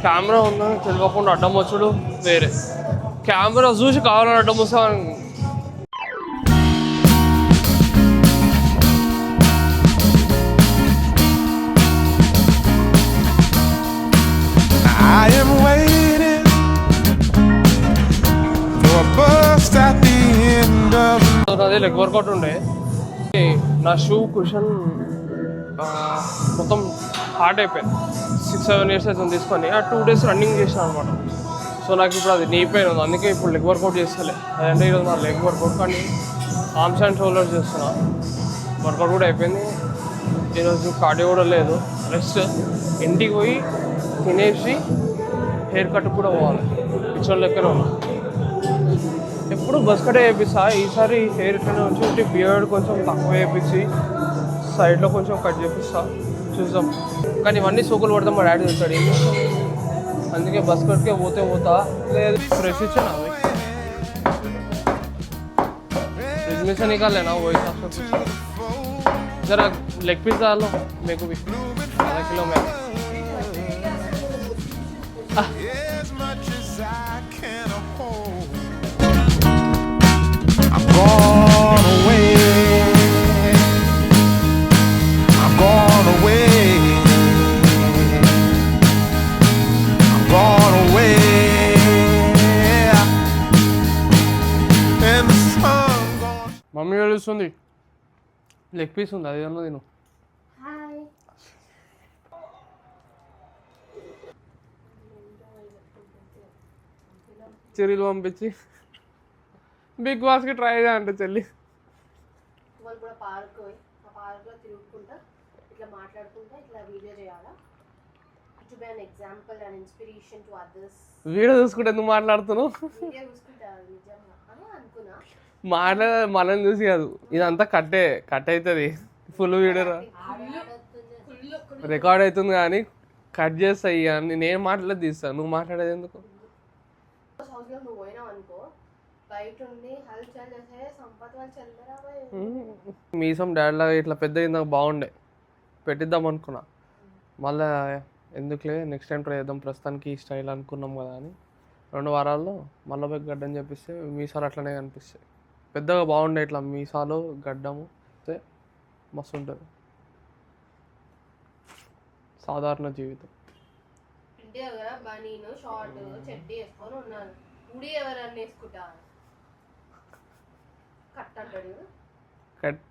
Camera ఉందని తెలియకుండా అడ్డం వచ్చుడు వేరే, కెమెరా చూసి కావాలని అడ్డం వస్తామని. అదే లెగ్ వర్కౌట్ ఉండే. నా షూ కుషన్ మొత్తం హార్డ్ అయిపోయింది. 6-7 years అయితే తీసుకొని ఆ 2 days రన్నింగ్ చేసాను అనమాట. సో నాకు ఇప్పుడు అది నీ పెయిన్ ఉంది, అందుకే ఇప్పుడు లెగ్ వర్కౌట్ చేస్తలే. అదంటే ఈరోజు నా లెగ్ వర్కౌట్, కానీ ఆర్మ్స్ అండ్ షోల్డర్స్ చేస్తున్నా. వర్కౌట్ కూడా అయిపోయింది. ఈరోజు కార్డియో కూడా లేదు, రెస్ట్. ఇంటికి పోయి తినేసి హెయిర్ కట్ కూడా పోవాలి. పిచ్చోళ్ళ లెక్కనే ఉన్నా. ఎప్పుడు బస్ కటే వేపిస్తా, ఈసారి హెయిర్ ఇట్లనే వచ్చి బియర్డ్ కొంచెం తక్కువ వేయించి సైడ్లో కొంచెం కట్ చేపిస్తా, చూద్దాం. కానీ ఇవన్నీ సోకులు పడతాం, మా డాడీ తెచ్చాడు. ఏం చేస్తాం, అందుకే బస్ కట్కే పోతా. లేదు ఫ్రెష్ ఇచ్చాను అవి फ्रिज में से निकाल लेना, वही जरा लेग पीस डाल लो मेरे को भी, आधा किलो में. మమ్మీ తెలుస్తుంది లెగ్ పీస్ ఉంది, అది అన్న తిను. చెరీలు పంపించి బిగ్ బాస్కి ట్రై చేయ అంటే చెల్లి. వీడియో చూసుకుంటే ఎందుకు మాట్లాడుతున్నావు? మనం చూసి కాదు, ఇదంతా కట్ అవుతుంది. ఫుల్ వీడియో రికార్డ్ అవుతుంది కానీ కట్ చేస్తాయి. నేను మాట్లాడేది తీస్తాను, నువ్వు మాట్లాడేది ఎందుకు? మీసం డాడీలాగా ఇట్లా పెద్ద నాకు బాగుండే, పెట్టిద్దాం అనుకున్నా. మళ్ళీ ఎందుకులే నెక్స్ట్ టైం ట్రై చేద్దాం, ప్రస్తుతానికి ఈ స్టైల్ అనుకున్నాం కదా అని 2 వారాల్లో మళ్ళీ పోయి గడ్డం చెప్పిస్తే మీసాలు అట్లనే కనిపిస్తాయి. పెద్దగా బాగుండే ఇట్లా మీసాలు గడ్డము మస్తు ఉంటుంది. సాధారణ జీవితం. కట్